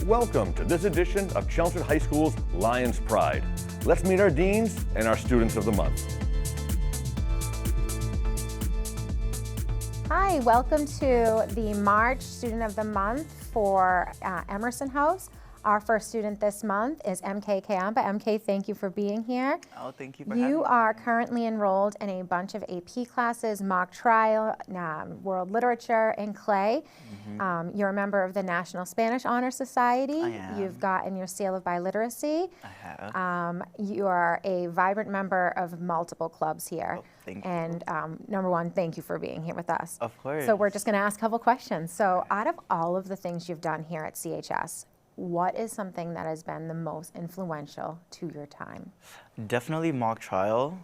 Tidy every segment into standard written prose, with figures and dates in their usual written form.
Welcome to this edition of Chelmsford High School's Lions Pride. Let's meet our deans and our students of the month. Hi, welcome to the March Student of the Month for Emerson House. Our first student this month is MK Kayemba. MK, thank you for being here. Oh, thank you for having me. You are currently enrolled in a bunch of AP classes, mock trial, world literature, and clay. You're a member of the National Spanish Honor Society. I am. You've gotten your seal of biliteracy. I have. You are a vibrant member of multiple clubs here. Oh, thank you. And number one, thank you for being here with us. Of course. So we're just going to ask a couple questions. So out of all of the things you've done here at CHS, what is something that has been the most influential to your time? Definitely mock trial.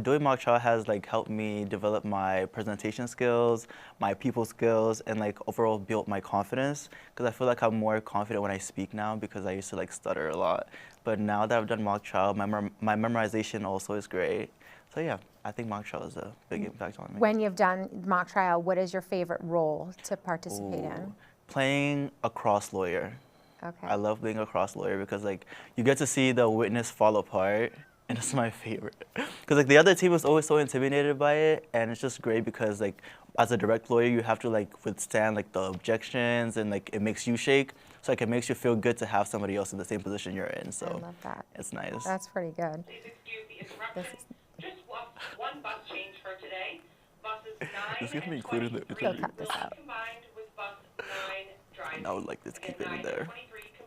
Doing mock trial has helped me develop my presentation skills, my people skills, and overall built my confidence. Because I feel like I'm more confident when I speak now because I used to stutter a lot. But now that I've done mock trial, my memorization also is great. So yeah, I think mock trial is a big impact on me. When you've done mock trial, what is your favorite role to participate in? Playing a cross lawyer. Okay. I love being a cross lawyer because you get to see the witness fall apart, and it's my favorite. Because the other team is always so intimidated by it, and it's just great because as a direct lawyer you have to withstand the objections, and it makes you shake. So it makes you feel good to have somebody else in the same position you're in. So I love that. It's nice. That's pretty good. Please excuse the interruption. Just one bus change for today. Buses 9 This is gonna be and included in the 23 interview. Cut this will be out. combined with bus 9 driving. I would like this to keep it in there.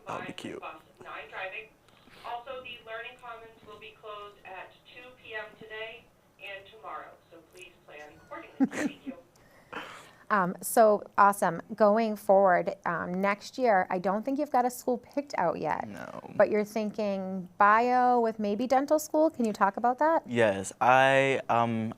That would be cute. Bus 9 driving. Also, the Learning Commons will be closed at 2 p.m. today and tomorrow, so please plan accordingly. Thank you. So awesome. Going forward, next year, I don't think you've got a school picked out yet. No. But you're thinking bio with maybe dental school. Can you talk about that? Yes, I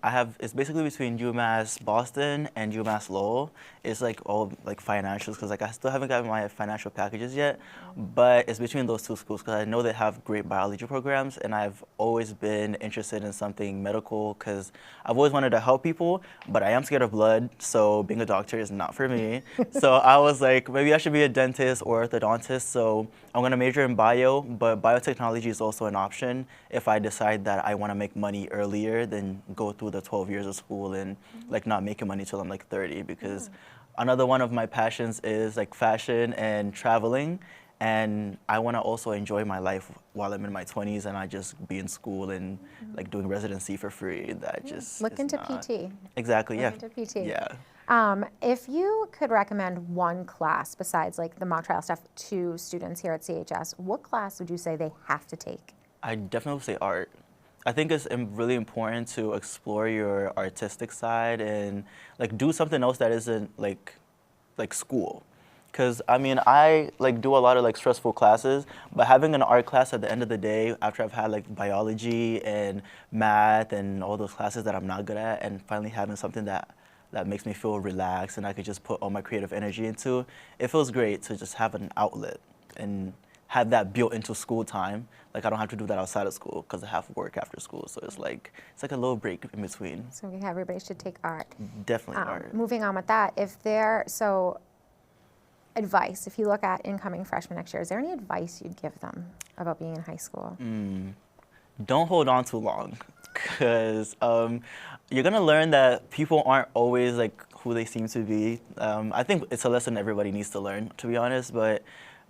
have. It's basically between UMass Boston and UMass Lowell. It's all financials because I still haven't gotten my financial packages yet, but it's between those two schools because I know they have great biology programs, and I've always been interested in something medical because I've always wanted to help people, but I am scared of blood, so being a doctor is not for me. So I was maybe I should be a dentist or orthodontist. So I'm gonna major in bio, but biotechnology is also an option if I decide that I want to make money earlier than go through the 12 years of school and not making money till I'm 30. Because another one of my passions is fashion and traveling, and I want to also enjoy my life while I'm in my 20s and I just be in school and doing residency for free. That just Look is into not. PT. Exactly. Look into PT. Yeah. If you could recommend one class besides the mock trial stuff to students here at CHS, what class would you say they have to take? I definitely would say art. I think it's really important to explore your artistic side and do something else that isn't like school. Because I do a lot of stressful classes, but having an art class at the end of the day after I've had biology and math and all those classes that I'm not good at, and finally having something that makes me feel relaxed and I could just put all my creative energy into, it feels great to just have an outlet and have that built into school time. I don't have to do that outside of school because I have work after school. So it's it's a little break in between. So everybody should take art. Definitely art. Moving on with that, advice, if you look at incoming freshmen next year, is there any advice you'd give them about being in high school? Don't hold on too long because you're going to learn that people aren't always who they seem to be. I think it's a lesson everybody needs to learn, to be honest, but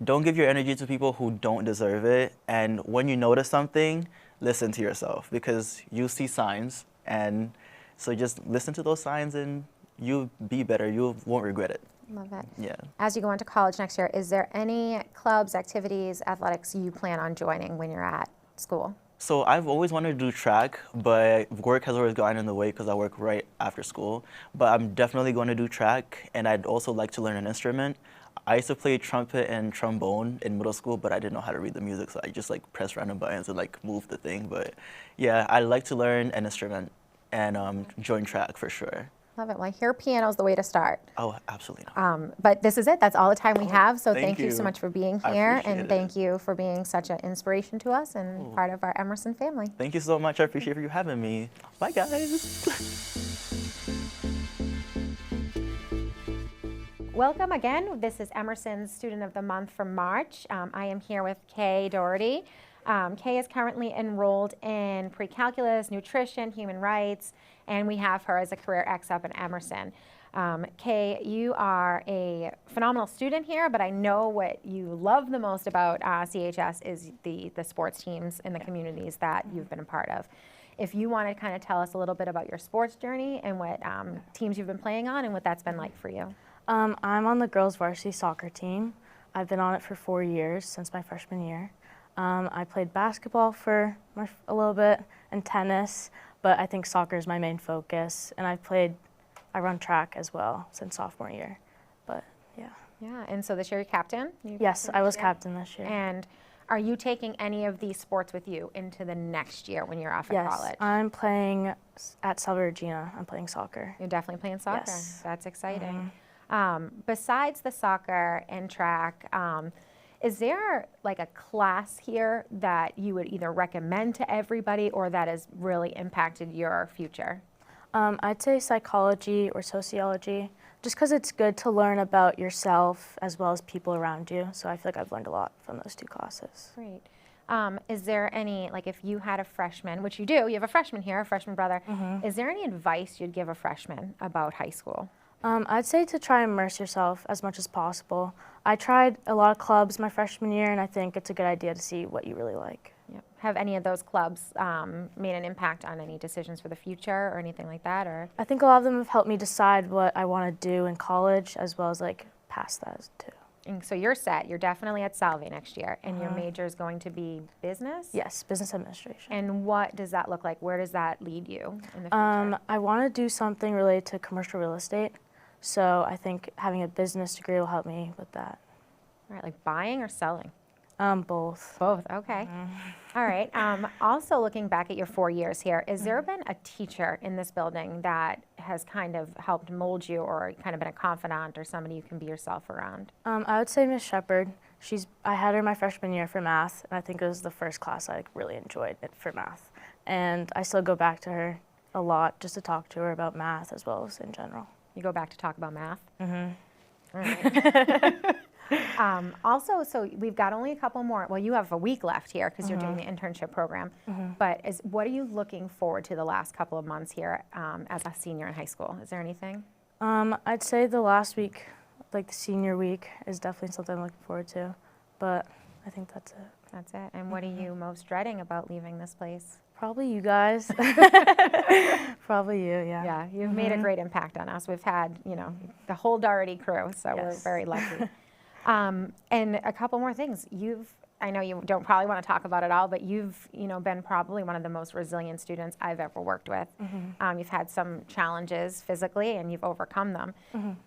don't give your energy to people who don't deserve it. And when you notice something, listen to yourself because you see signs. And so just listen to those signs and you'll be better. You won't regret it. Love it. Yeah. As you go into college next year, is there any clubs, activities, athletics you plan on joining when you're at school? So I've always wanted to do track, but work has always gotten in the way because I work right after school. But I'm definitely going to do track, and I'd also like to learn an instrument. I used to play trumpet and trombone in middle school, but I didn't know how to read the music, so I just press random buttons and move the thing. But yeah, I'd like to learn an instrument and join track for sure. Love it. Well, I hear piano's the way to start. Oh, absolutely not. But this is it. That's all the time we have. So Thank thank you you so much for being I here. appreciate And it. thank you for being such an inspiration to us and part of our Emerson family. Thank you so much. I appreciate you having me. Bye, guys. Welcome again. This is Emerson's Student of the Month for March. I am here with Kay Doherty. Kay is currently enrolled in pre-calculus, nutrition, human rights, and we have her as a Career X up in Emerson. Kay, you are a phenomenal student here, but I know what you love the most about CHS is the sports teams in the communities that you've been a part of. If you want to kind of tell us a little bit about your sports journey and what teams you've been playing on and what that's been like for you. I'm on the girls varsity soccer team. I've been on it for 4 years, since my freshman year. I played basketball for a little bit and tennis, but I think soccer is my main focus. And I run track as well since sophomore year, but yeah. Yeah, and so this year you're captain? Yes, I was captain this year. And are you taking any of these sports with you into the next year when you're off at college? Yes, I'm playing at Salve Regina. I'm playing soccer. You're definitely playing soccer. Yes. That's exciting. Besides the soccer and track, is there like a class here that you would either recommend to everybody or that has really impacted your future? I'd say psychology or sociology, just because it's good to learn about yourself as well as people around you. So I feel like I've learned a lot from those two classes. Great. Is there any, like if you had a freshman, which you do, you have a freshman here, a freshman brother, is there any advice you'd give a freshman about high school? I'd say to try and immerse yourself as much as possible. I tried a lot of clubs my freshman year, and I think it's a good idea to see what you really like. Yep. Have any of those clubs made an impact on any decisions for the future or anything like that? Or I think a lot of them have helped me decide what I want to do in college, as well as like past that too. And so you're set. You're definitely at Salve next year, and your major is going to be business? Yes, business administration. And what does that look like? Where does that lead you in the future? I want to do something related to commercial real estate, so I think having a business degree will help me with that. All right, like buying or selling? Both. Both, okay. All right. Also looking back at your 4 years here, has there been a teacher in this building that has kind of helped mold you or kind of been a confidant or somebody you can be yourself around? I would say Miss Shepard. I had her my freshman year for math, and I think it was the first class I really enjoyed it for math. And I still go back to her a lot just to talk to her about math as well as in general. You go back to talk about math? All right. Also, so we've got only a couple more. Well, you have a week left here because you're doing the internship program. But what are you looking forward to the last couple of months here as a senior in high school? Is there anything? I'd say the last week, like the senior week, is definitely something I'm looking forward to. But I think that's it. That's it. And what are you most dreading about leaving this place? Probably you guys. Probably you, yeah. Yeah, you've made a great impact on us. We've had, the whole Doherty crew, so we're very lucky. And a couple more things. I know you don't probably want to talk about it all, but you've, been probably one of the most resilient students I've ever worked with. You've had some challenges physically and you've overcome them.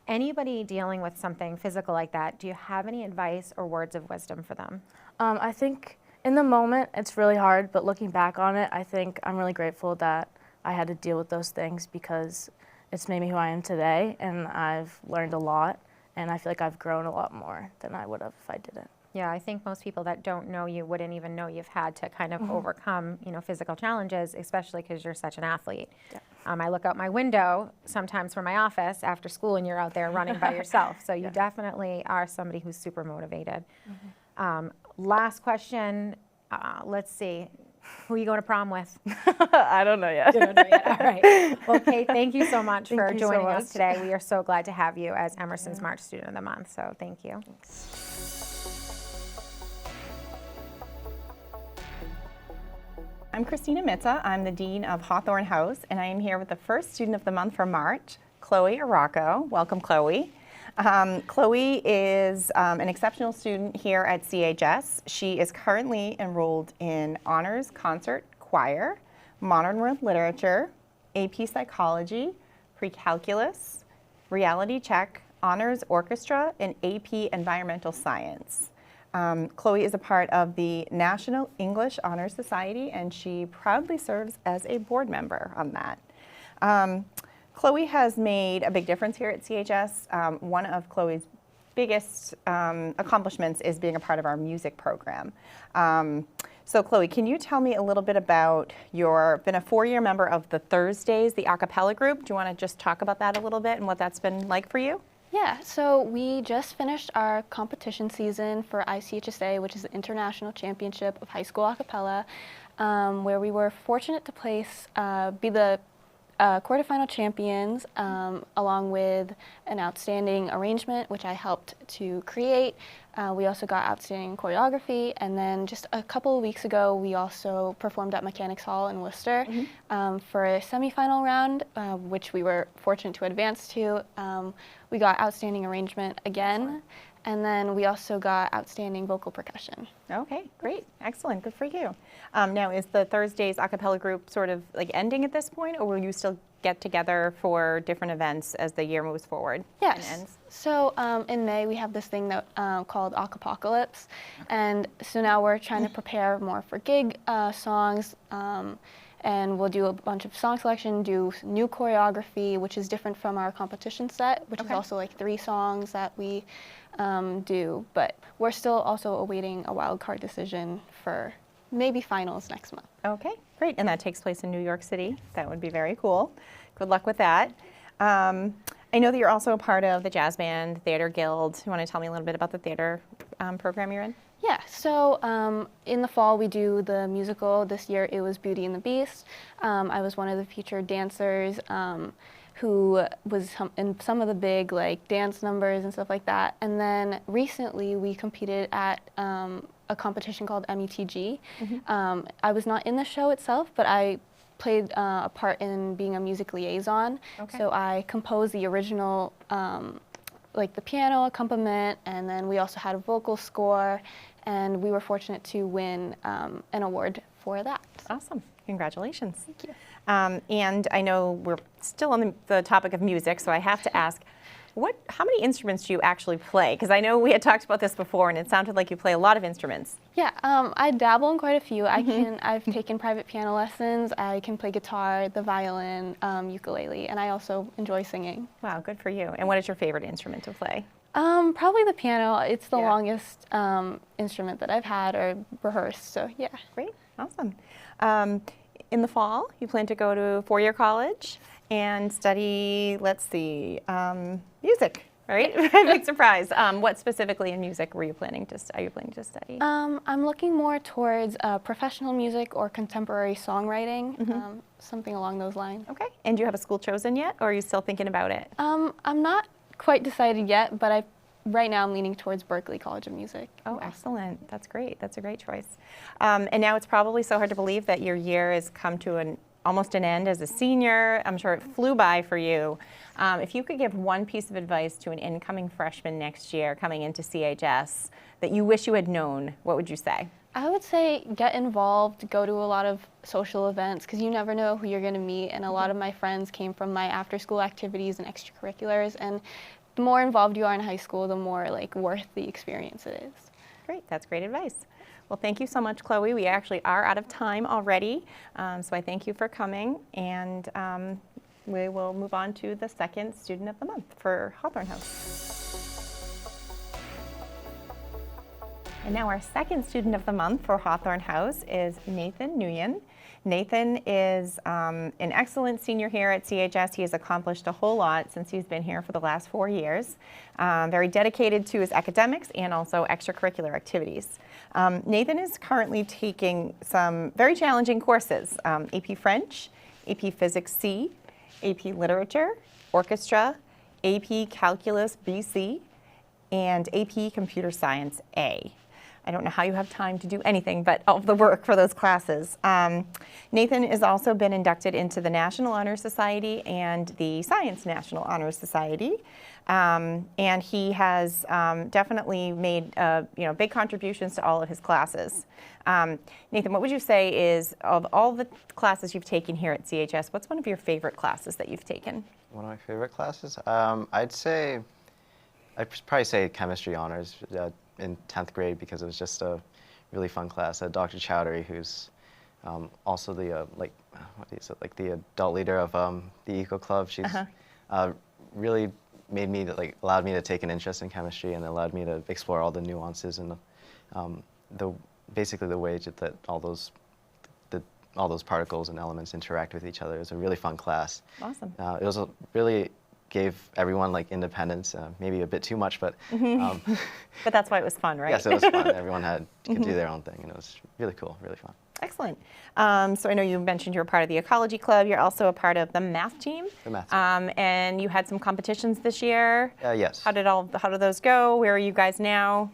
Anybody dealing with something physical like that, do you have any advice or words of wisdom for them? I think in the moment it's really hard, but looking back on it, I think I'm really grateful that I had to deal with those things because it's made me who I am today, and I've learned a lot. And I feel like I've grown a lot more than I would have if I didn't. Yeah, I think most people that don't know you wouldn't even know you've had to kind of overcome, physical challenges, especially because you're such an athlete. Yeah. I look out my window sometimes from my office after school, and you're out there running by yourself. So you definitely are somebody who's super motivated. Last question. Let's see. Who are you going to prom with? I don't know yet. You don't know yet. All right. Well, Kate, thank you so much for joining us today. We are so glad to have you as Emerson's March Student of the Month. So thank you. I'm Christina Mitza. I'm the Dean of Hawthorne House, and I am here with the first Student of the Month for March, Chloe Arroco. Welcome, Chloe. Chloe is an exceptional student here at CHS. She is currently enrolled in Honors Concert Choir, Modern World Literature, AP Psychology, Pre-Calculus, Reality Check, Honors Orchestra, and AP Environmental Science. Chloe is a part of the National English Honor Society, and she proudly serves as a board member on that. Chloe has made a big difference here at CHS. One of Chloe's biggest accomplishments is being a part of our music program. So Chloe, can you tell me a little bit about been a 4-year member of the Thursdays, the a cappella group? Do you want to just talk about that a little bit and what that's been like for you? Yeah, so we just finished our competition season for ICHSA, which is the International Championship of High School Acapella, where we were fortunate to be the quarterfinal champions, along with an outstanding arrangement, which I helped to create. We also got outstanding choreography, and then just a couple of weeks ago, we also performed at Mechanics Hall in Worcester for a semifinal round, which we were fortunate to advance to. We got outstanding arrangement again, and then we also got outstanding vocal percussion. Okay, great, excellent, good for you. Now, is the Thursdays a cappella group sort of like ending at this point, or will you still get together for different events as the year moves forward and Yes. ends? So in May we have this thing that called Acapocalypse, and so now we're trying to prepare more for gig songs, and we'll do a bunch of song selection, do new choreography, which is different from our competition set, which is also like 3 songs that we do, but we're still also awaiting a wild card decision for maybe finals next month. Okay, great, and that takes place in New York City. That would be very cool. Good luck with that. I know that you're also a part of the Jazz Band Theater Guild. You want to tell me a little bit about the theater program you're in? Yeah, so in the fall we do the musical. This year it was Beauty and the Beast. I was one of the featured dancers who was in some of the big like dance numbers and stuff like that. And then recently we competed at a competition called METG. I was not in the show itself, but I played a part in being a music liaison. So I composed the original like the piano accompaniment, and then we also had a vocal score, and we were fortunate to win an award for that. Awesome, congratulations. Thank you. And I know we're still on the topic of music, so I have to ask, how many instruments do you actually play? Because I know we had talked about this before, and it sounded like you play a lot of instruments. Yeah, I dabble in quite a few. I've taken private piano lessons. I can play guitar, the violin, ukulele, and I also enjoy singing. Wow, good for you. And what is your favorite instrument to play? Probably the piano. It's the longest instrument that I've had or rehearsed, so yeah. Great, awesome. In the fall, you plan to go to four-year college and study, let's see, music, right? Big surprise. What specifically in music are you planning to study? I'm looking more towards professional music or contemporary songwriting, something along those lines. Okay, and do you have a school chosen yet, or are you still thinking about it? I'm not quite decided yet, but right now I'm leaning towards Berklee College of Music. Oh, excellent. That's great. That's a great choice. And now it's probably so hard to believe that your year has come to almost an end as a senior. I'm sure it flew by for you. If you could give one piece of advice to an incoming freshman next year coming into CHS that you wish you had known, what would you say? I would say get involved, go to a lot of social events, because you never know who you're going to meet, and a lot of my friends came from my after-school activities and extracurriculars, and the more involved you are in high school, the more worth the experience it is. Great, that's great advice. Well, thank you so much, Chloe. We actually are out of time already, so I thank you for coming, and we will move on to the second Student of the Month for Hawthorne House. And now our second Student of the Month for Hawthorne House is Nathan Nguyen. Nathan is an excellent senior here at CHS. He has accomplished a whole lot since he's been here for the last 4 years. Very dedicated to his academics and also extracurricular activities. Nathan is currently taking some very challenging courses, AP French, AP Physics C, AP Literature, Orchestra, AP Calculus BC, and AP Computer Science A. I don't know how you have time to do anything but all of the work for those classes. Nathan has also been inducted into the National Honor Society and the Science National Honor Society. And he has definitely made big contributions to all of his classes. Nathan, what would you say is, of all the classes you've taken here at CHS, what's one of your favorite classes that you've taken? One of my favorite classes? I'd probably say chemistry honors in 10th grade, because it was just a really fun class. Dr. Chowdhury, who's also the the adult leader of the Eco Club. She's really made me allowed me to take an interest in chemistry, and allowed me to explore all the nuances and basically the way that all those particles and elements interact with each other. It was a really fun class. Awesome. It was really gave everyone like independence, maybe a bit too much, but But that's why it was fun, right? yes, it was fun. Everyone could do their own thing, and it was really cool, really fun. Excellent. So I know you mentioned you're part of the ecology club. You're also a part of the math team. The math team. And you had some competitions this year. Yes. How did those go? Where are you guys now?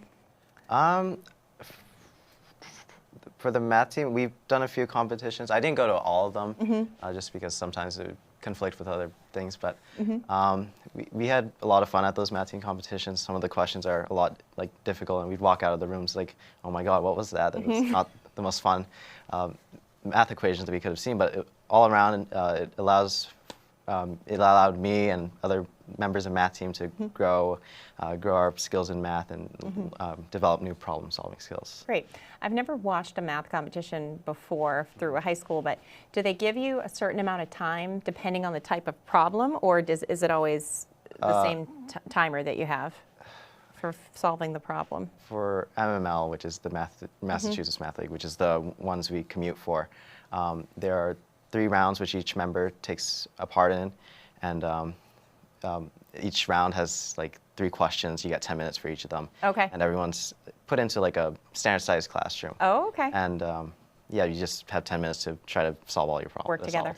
For the math team, we've done a few competitions. I didn't go to all of them, just because sometimes it would conflict with other things. But we had a lot of fun at those math team competitions. Some of the questions are a lot like difficult, and we'd walk out of the rooms like, "Oh my God, what was that?" That was not the most fun math equations that we could have seen. But all around, it allowed me and other members of math team to grow our skills in math and develop new problem-solving skills. Great. I've never watched a math competition before through a high school, but do they give you a certain amount of time depending on the type of problem, or is it always the same timer that you have for solving the problem? For MML, which is the Massachusetts Math League, which is the ones we commute for, there are 3 rounds which each member takes a part in, and each round has like 3 questions. You get 10 minutes for each of them. Okay. And everyone's put into like a standard-sized classroom. Oh, okay. And yeah, you just have 10 minutes to try to solve all your problems. Work together.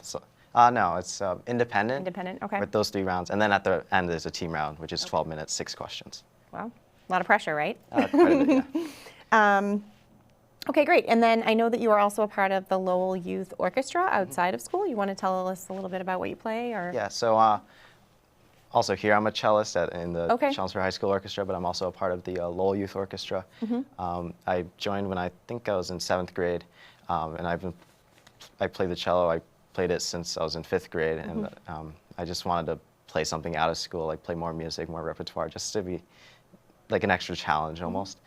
No, it's independent. Independent, okay. With those 3 rounds. And then at the end, there's a team round, which is 12 minutes, 6 questions. Wow. A lot of pressure, right? Quite a bit, yeah. Okay, great. And then I know that you are also a part of the Lowell Youth Orchestra outside of school. You want to tell us a little bit about what you play? Or? Yeah, so also here I'm a cellist in the Chelmsford High School Orchestra, but I'm also a part of the Lowell Youth Orchestra. I joined when I think I was in 7th grade, and I played the cello. I played it since I was in 5th grade, and I just wanted to play something out of school, like play more music, more repertoire, just to be like an extra challenge almost.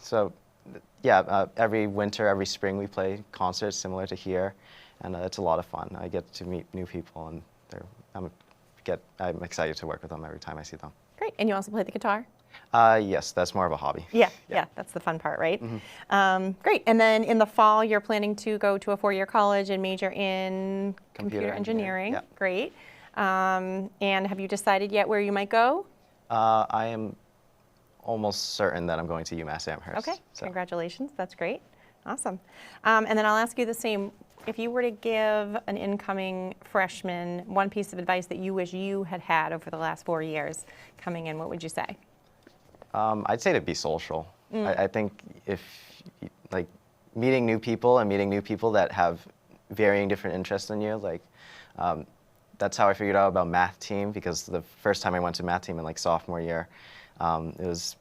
So yeah, every winter, every spring we play concerts similar to here, and it's a lot of fun. I get to meet new people, and I'm excited to work with them every time I see them. Great. And you also play the guitar? Yes, that's more of a hobby. Yeah, that's the fun part, right? Great. And then in the fall, you're planning to go to a 4-year college and major in computer engineering. Yeah. Great. And have you decided yet where you might go? I am almost certain that I'm going to UMass Amherst. Okay, so. Congratulations. That's great. Awesome. And then I'll ask you the same. If you were to give an incoming freshman one piece of advice that you wish you had had over the last 4 years coming in, what would you say? I'd say to be social. I think if like meeting new people and meeting new people that have varying different interests than you, like that's how I figured out about math team, because the first time I went to math team in like sophomore year, it was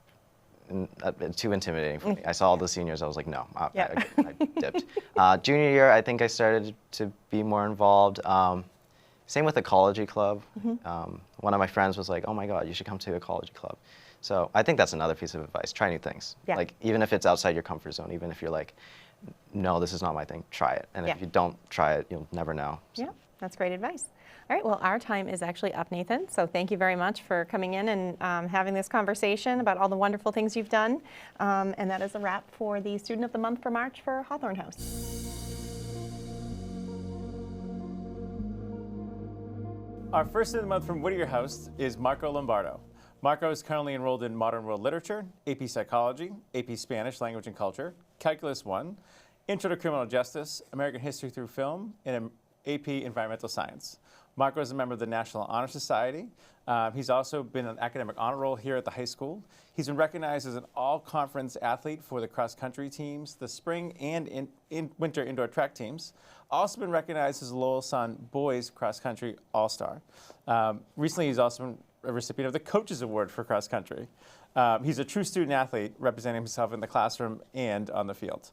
too intimidating for me. I saw all the seniors, I was like, no, I dipped. Junior year, I think I started to be more involved. Same with ecology club. One of my friends was like, oh my God, you should come to ecology club. So I think that's another piece of advice. Try new things. Yeah. Like even if it's outside your comfort zone, even if you're like, no, this is not my thing, try it. And if you don't try it, you'll never know. So. Yeah, that's great advice. All right, well, our time is actually up, Nathan. So thank you very much for coming in and having this conversation about all the wonderful things you've done. And that is a wrap for the Student of the Month for March for Hawthorne House. Our first Student of the Month from Whittier House is Marco Lombardo. Marco is currently enrolled in Modern World Literature, AP Psychology, AP Spanish Language and Culture, Calculus 1, Intro to Criminal Justice, American History through Film, and AP Environmental Science. Marco is a member of the National Honor Society. He's also been an academic honor roll here at the high school. He's been recognized as an all-conference athlete for the cross-country teams, the spring and winter indoor track teams. Also been recognized as a Lowell Sun Boys Cross-Country All-Star. Recently, he's also been a recipient of the Coaches Award for cross-country. He's a true student-athlete, representing himself in the classroom and on the field.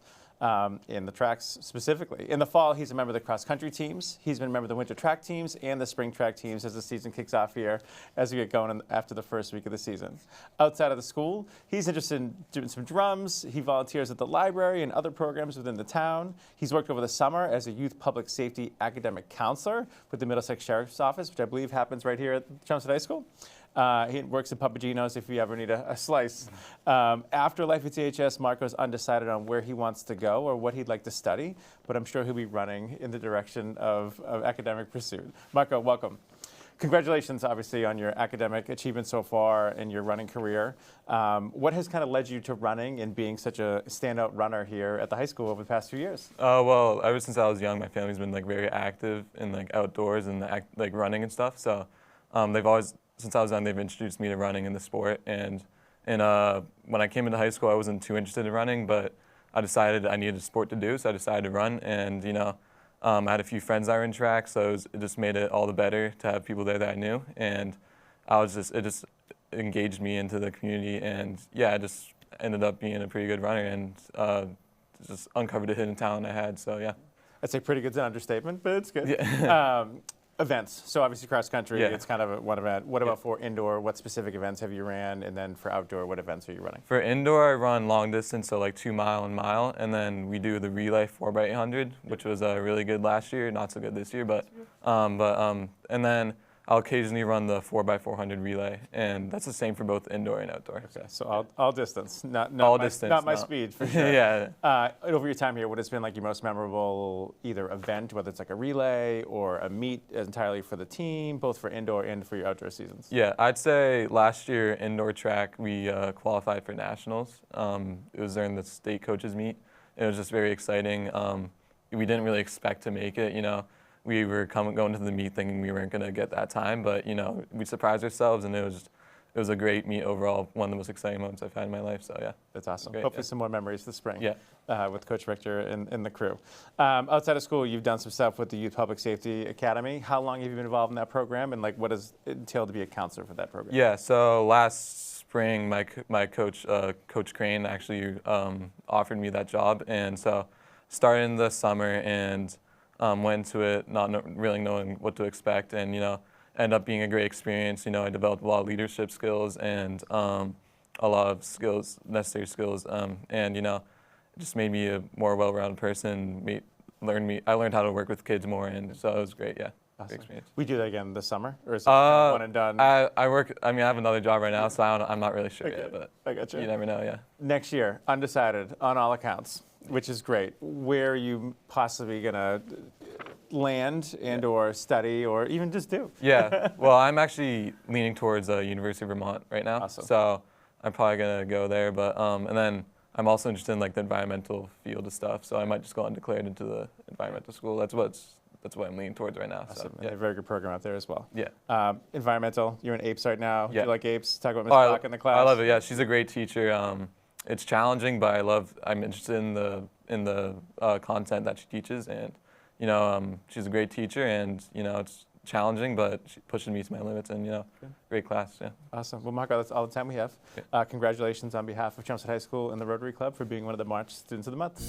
In the tracks specifically. In the fall, he's a member of the cross-country teams. He's been a member of the winter track teams and the spring track teams as the season kicks off here as we get going after the first week of the season. Outside of the school, he's interested in doing some drums. He volunteers at the library and other programs within the town. He's worked over the summer as a youth public safety academic counselor with the Middlesex Sheriff's Office, which I believe happens right here at Chelmsford High School. He works at Papagino's if you ever need a slice. After life at CHS, Marco's undecided on where he wants to go or what he'd like to study, but I'm sure he'll be running in the direction of academic pursuit. Marco, welcome. Congratulations, obviously, on your academic achievements so far in your running career. What has kind of led you to running and being such a standout runner here at the high school over the past few years? Well, ever since I was young, my family's been like very active in like outdoors and like running and stuff. So they've always, since I was young, they've introduced me to running in the sport. And when I came into high school, I wasn't too interested in running, but I decided I needed a sport to do, so I decided to run. And I had a few friends that were in track, so it just made it all the better to have people there that I knew. And it just engaged me into the community, and yeah, I just ended up being a pretty good runner and just uncovered a hidden talent I had. So yeah. That's a pretty good understatement, but it's good. Yeah. Events. So obviously cross country, Yeah. it's kind of one event. What about for indoor? What specific events have you ran? And then for outdoor, what events are you running? For indoor, I run long distance, so like 2 mile and mile, and then we do the relay 4x800, which was really good last year, not so good this year, but and then I'll occasionally run the 4x400 relay, and that's the same for both indoor and outdoor. Okay, so all distance, not my speed for sure. Yeah. Over your time here, what has been like your most memorable either event, whether it's like a relay or a meet entirely for the team, both for indoor and for your outdoor seasons? Yeah, I'd say last year indoor track we qualified for nationals. It was during the state coaches meet. It was just very exciting. We didn't really expect to make it, We were going to the meet thinking we weren't going to get that time, but we surprised ourselves, and it was a great meet overall. One of the most exciting moments I've had in my life. So yeah, that's awesome. Great, Hopefully some more memories this spring. Yeah, with Coach Richter and the crew. Outside of school, you've done some stuff with the Youth Public Safety Academy. How long have you been involved in that program, and like what does it entail to be a counselor for that program? Yeah, so last spring, my coach, Coach Crane, actually offered me that job, and so started in the summer and went into it not really knowing what to expect, and ended up being a great experience. I developed a lot of leadership skills and a lot of necessary skills, and it just made me a more well-rounded person. I learned how to work with kids more, and so it was great. Yeah, awesome. Great experience. We do that again this summer, or is it one and done? I have another job right now, so I'm not really sure yet, but I gotcha. You never know. Yeah. Next year, undecided on all accounts, which is great. Where are you possibly gonna land and or study or even just do? Yeah, well, I'm actually leaning towards University of Vermont right now. Awesome. So I'm probably gonna go there, but and then I'm also interested in like the environmental field of stuff. So I might just go undeclared into the environmental school. That's what I'm leaning towards right now. Awesome. So, yeah. A very good program out there as well. Yeah. Environmental. You're in APES right now. Yeah. Do you like APES? Talk about Ms. Bach in the class. I love it. Yeah, she's a great teacher. It's challenging, but I'm interested in the content that she teaches, and she's a great teacher, and it's challenging, but she pushes me to my limits, and great class. Yeah. Awesome. Well, Marco, that's all the time we have. Okay. Congratulations on behalf of Chelmsford High School and the Rotary Club for being one of the March Students of the Month.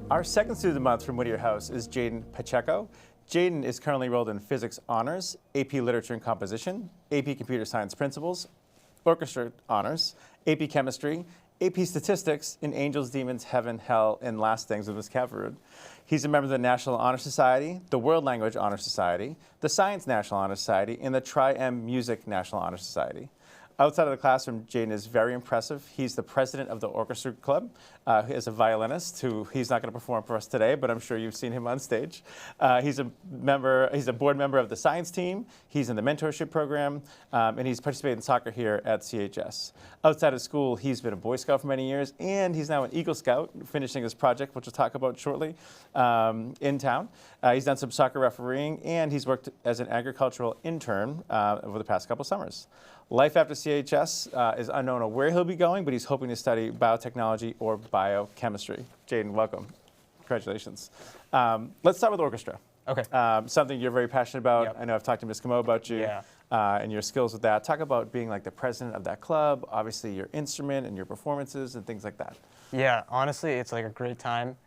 Our second student of the month from Whittier House is Jayden Pacheco. Jayden is currently enrolled in Physics Honors, AP Literature and Composition, AP Computer Science Principles, Orchestra Honors, AP Chemistry, AP Statistics, in Angels, Demons, Heaven, Hell, and Last Things with Ms. Cavarud. He's a member of the National Honor Society, the World Language Honor Society, the Science National Honor Society, and the Tri-M Music National Honor Society. Outside of the classroom, Jayden is very impressive. He's the president of the orchestra club. He is a violinist who he's not going to perform for us today, but I'm sure you've seen him on stage. He's a board member of the science team. He's in the mentorship program, and he's participated in soccer here at CHS. Outside of school, he's been a Boy Scout for many years, and he's now an Eagle Scout, finishing his project, which we'll talk about shortly, in town. He's done some soccer refereeing, and he's worked as an agricultural intern over the past couple summers. Life after CHS is unknown on where he'll be going, but he's hoping to study biotechnology or biochemistry. Jayden, welcome. Congratulations. Let's start with orchestra. Okay. Something you're very passionate about. Yep. I know I've talked to Ms. Camo about you and your skills with that. Talk about being like the president of that club, obviously your instrument and your performances and things like that. Yeah, honestly, it's like a great time.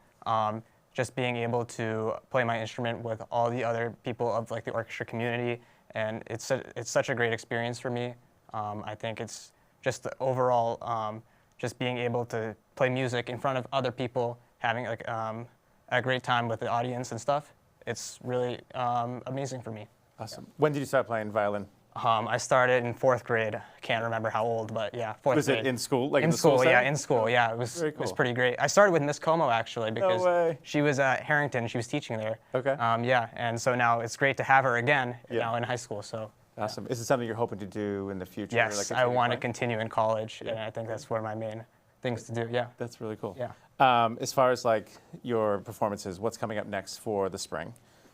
Just being able to play my instrument with all the other people of like the orchestra community, and it's such a great experience for me. I think it's just the overall, just being able to play music in front of other people, having like a great time with the audience and stuff. It's really amazing for me. Awesome. Yeah. When did you start playing violin? I started in 4th grade. I can't remember how old, but yeah, 4th grade. Was it in school? Like in the school yeah, setting? in school. Yeah, it Very was cool. pretty great. I started with Miss Como actually because way. she was at Harrington. She was teaching there. Okay. Yeah, and so now it's great to have her again Yeah. now in high school. So. Awesome. Is it something you're hoping to do in the future? Yes, like I want to playing? continue in college, and I think that's one of my main things to do. Yeah. That's really cool. Yeah. As far as like your performances, what's coming up next for the spring?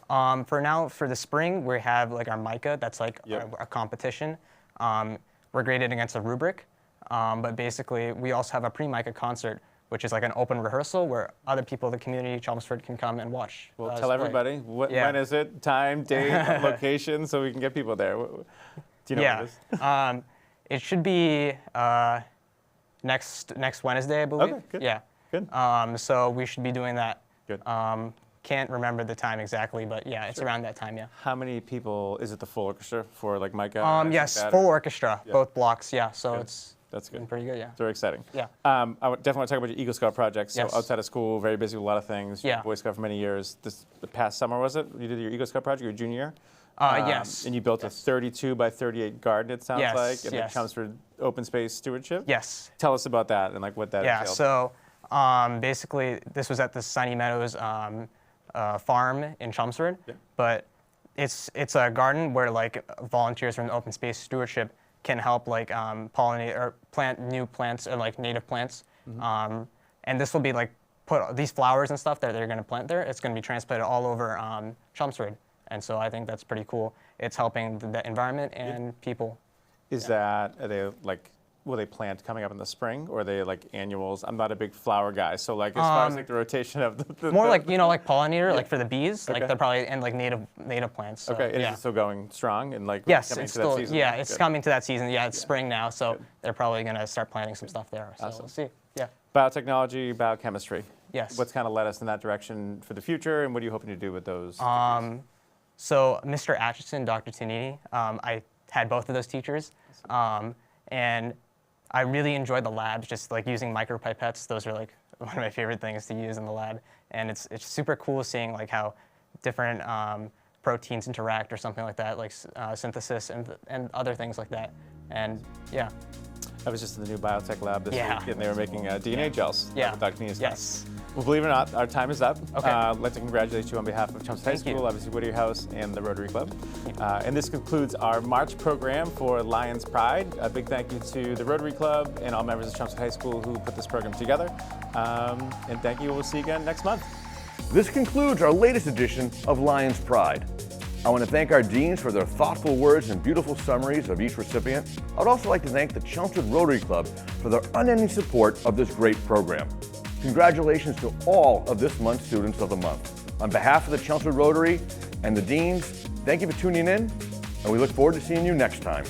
For now, for the spring, we have like our MICA. That's like Yep. a competition. We're graded against a rubric, but basically we also have a pre-MICA concert, which is like an open rehearsal where other people in the community, Chelmsford, can come and watch. Well, us tell play. everybody Yeah. when is it, time, date, location, so we can get people there. Do you know Yeah. what it is? It should be next Wednesday, I believe. Okay, good. Yeah. Good. So we should be doing that. Good. Can't remember the time exactly, but yeah, it's around that time. Yeah. How many people, is it the full orchestra for like MICA? or anything Yes, like that, full or- orchestra, Yeah. both blocks. Yeah. So Good. it's That's good. been pretty good. Yeah. It's very exciting. Yeah. I definitely want to talk about your Eagle Scout project. So Yes. outside of school, very busy with a lot of things. You were Yeah. Boy Scout for many years. The past summer, was it? You did your Eagle Scout project your junior year? Yes. And you built a 32 by 38 garden, it sounds Yes, like, and yes. the Chelmsford Open Space Stewardship. Yes. Tell us about that and like what that Yeah. entailed. So basically, this was at the Sunny Meadows farm in Chelmsford, Yeah. but it's a garden where like volunteers from the Open Space Stewardship can help like pollinate or plant new plants or like native plants, and this will be like put these flowers and stuff that they're going to plant there. It's going to be transplanted all over Chelmsford, and so I think that's pretty cool. It's helping the environment and people. Are they like, will they plant coming up in the spring or are they like annuals? I'm not a big flower guy, so like as far as like the rotation of the More like like pollinator, like for the bees, Okay. like they're probably and like native plants. So, Okay, and yeah. is it still going strong and like Yes, coming it's to that still season? it's Good. coming to that season. Yeah, it's spring now, so they're probably gonna start planting some stuff there. So Awesome. we'll see. Yeah. Biotechnology, biochemistry. Yes. What's kind of led us in that direction for the future, and what are you hoping to do with those? So Mr. Atchison, Dr. Tanini, I had both of those teachers, and I really enjoyed the labs, just like using micropipettes. Those are like one of my favorite things to use in the lab, and it's super cool seeing like how different proteins interact or something like that, like synthesis and other things like that. And yeah. I was just in the new biotech lab this Yeah. week, and they were making DNA gels. Yeah. With Dr. Nina's Yes. Well, believe it or not, our time is up. Okay. I'd like to congratulate you on behalf of Chelmsford High Thank you. School, obviously Whittier House, and the Rotary Club. And this concludes our March program for Lions Pride. A big thank you to the Rotary Club and all members of Chelmsford High School who put this program together. And thank you. We'll see you again next month. This concludes our latest edition of Lions Pride. I want to thank our deans for their thoughtful words and beautiful summaries of each recipient. I would also like to thank the Chelmsford Rotary Club for their unending support of this great program. Congratulations to all of this month's Students of the Month. On behalf of the Chelmsford Rotary and the deans, thank you for tuning in, and we look forward to seeing you next time.